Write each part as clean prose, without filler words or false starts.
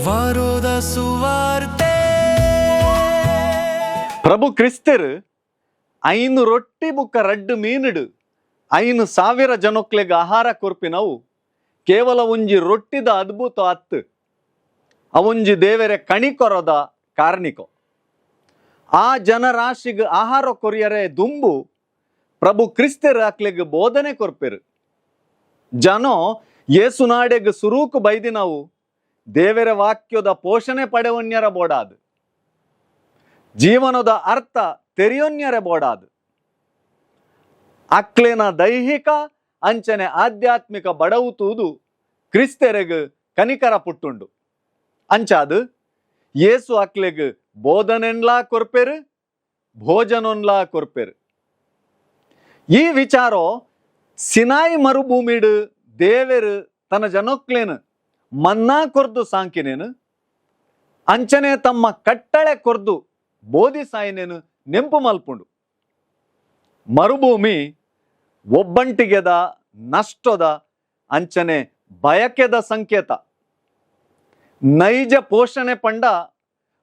ವಾರೋದ ಸುವಾರ್ತೆ. ಪ್ರಭು ಕ್ರಿಸ್ತರು 5 ರೊಟ್ಟಿ ಬುಕ್ಕ 2 ಮೀನುಡು 5,000 ಜನಕ್ಲೆಗ್ ಆಹಾರ ಕೊರ್ಪಿನವು ಕೇವಲ ಒಂಜಿ ರೊಟ್ಟಿದ ಅದ್ಭುತ ಅತ್ತು ಅವೊಂಜಿ ದೇವರೆ ಕಣಿಕೊರದ ಕಾರ್ಣಿಕೊ. ಆ ಜನರಾಶಿಗ್ ಆಹಾರ ಕೊರಿಯರೆ ದುಂಬು ಪ್ರಭು ಕ್ರಿಸ್ತರು ಅಕ್ಲೆಗ್ ಬೋಧನೆ ಕೊರ್ಪೆರು. ಜನ ಏಸುನಾಡೆಗ್ ಸುರೂಕು ಬೈದಿನವು ದೇವರ ವಾಕ್ಯದ ಪೋಷಣೆ ಪಡೆವನ್ಯರ ಬೋಡಾದು, ಜೀವನದ ಅರ್ಥ ತೆರೆಯೊನ್ಯರೆ ಬೋಡಾದು. ಅಕ್ಲೇನ ದೈಹಿಕ ಅಂಚನೆ ಆಧ್ಯಾತ್ಮಿಕ ಬಡವುತೂದು ಕ್ರಿಸ್ತರೆಗ್ ಕನಿಕರ ಪುಟ್ಟುಂಡು. ಅಂಚಾದು ಯೇಸು ಅಕ್ಲೆಗ್ ಬೋಧನೆನ್ಲಾ ಕೊರ್ಪೆರು, ಭೋಜನೊನ್ಲಾ ಕೊರ್ಪೆರು. ಈ ವಿಚಾರ ಸಿನಾಯಿ ಮರುಭೂಮಿಡು ದೇವರು ತನ್ನ ಜನಕ್ಲೇನು ಮನ್ನಾ ಕೊರ್ದು ಸಾಂಕಿನೇನು, ಅಂಚನೆ ತಮ್ಮ ಕಟ್ಟಳೆ ಕೊರ್ದು ಬೋಧಿಸಾಯಿನೇನು ನೆಂಪು ಮಲ್ಪುಂಡು. ಮರುಭೂಮಿ ಒಬ್ಬಂಟಿಗೆದ ನಷ್ಟದ ಅಂಚನೆ ಬಯಕೆದ ಸಂಕೇತ. ನೈಜ ಪೋಷಣೆ ಪಂಡ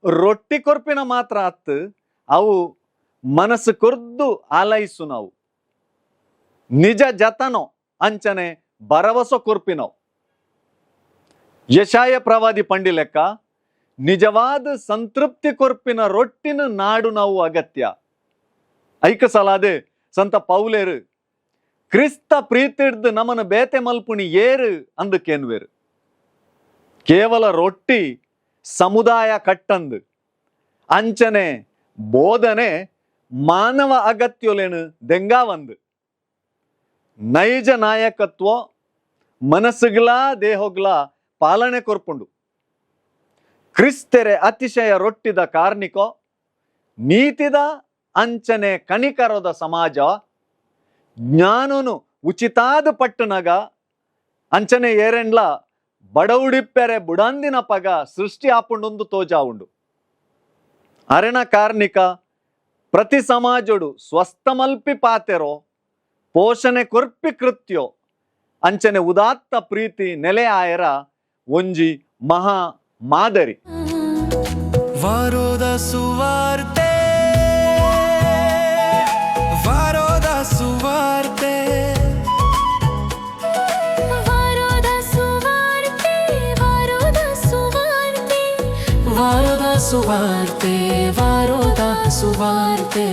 ರೊಟ್ಟಿ ಕೊರ್ಪಿನ ಮಾತ್ರ ಅತ್ತು ಅವು ಮನಸ್ಸು ಕೊರ್ದು ಆಲೈಸು ನಾವು. ನಿಜ ಜತನೋ ಅಂಚನೆ ಭರವಸೆ ಕೊರ್ಪಿನವು. ಯಶಾಯ ಪ್ರವಾದಿ ಪಂಡಿ ಲೆಕ್ಕ ನಿಜವಾದ ಸಂತೃಪ್ತಿ ಕೊರ್ಪಿನ ರೊಟ್ಟಿನ ನಾಡು ನಾವು ಅಗತ್ಯ. ಐಕ ಸಲಾದೆ ಸಂತ ಪೌಲೇರು ಕ್ರಿಸ್ತ ಪ್ರೀತಿಡ್ದು ನಮ್ಮನ ಬೇತೆ ಮಲ್ಪುಣಿ ಏರು ಅಂದಕ್ಕೇನ್ವೇರು. ಕೇವಲ ರೊಟ್ಟಿ ಸಮುದಾಯ ಕಟ್ಟಂದು ಅಂಚನೆ ಬೋಧನೆ ಮಾನವ ಅಗತ್ಯಲೇನು ದೆಂಗಾವಂದು. ನೈಜ ನಾಯಕತ್ವ ಮನಸ್ಸುಗ್ಲಾ ದೇಹಗ್ಲಾ ಪಾಲನೆ ಕೊರ್ಪುಂಡು. ಕ್ರಿಸ್ತೆರೆ ಅತಿಶಯ ರೊಟ್ಟಿದ ಕಾರ್ಣಿಕೊ ನೀತಿದ ಅಂಚನೆ ಕಣಿಕರದ ಸಮಾಜ ಜ್ಞಾನನು ಉಚಿತಾದ ಪಟ್ಟಣಗ ಅಂಚನೆ ಏರೆಂಡ್ಲ ಬಡವುಡಿಪ್ಪೆರೆ ಬುಡಂದಿನ ಪಗ ಸೃಷ್ಟಿ ಆಪುಂಡೊಂದು ತೋಜಾ ಉಂಡು. ಅರೆನ ಕಾರ್ಣಿಕ ಪ್ರತಿ ಸಮಾಜಡು ಸ್ವಸ್ಥ ಮಲ್ಪಿ ಪಾತೆರೋ ಪೋಷಣೆ ಕೊರ್ಪಿ ಕೃತ್ಯೋ ಅಂಚನೆ ಉದಾತ್ತ ಪ್ರೀತಿ ನೆಲೆ ಆಯರ ಒಂಜಿ ಮಹಾ ಮಾದರಿ. ವಾರೋದ ಸುವಾರ್ತೆ, ವಾರೋದ ಸುವಾರ್ತೆ, ವಾರೋದ ಸುವಾರ್ತೆ, ವಾರೋದ ಸುವಾರ್ತೆ, ವಾರೋದ ಸುವಾರ್ತೆ, ವಾರೋದ ಸುವಾರ್ತೆ.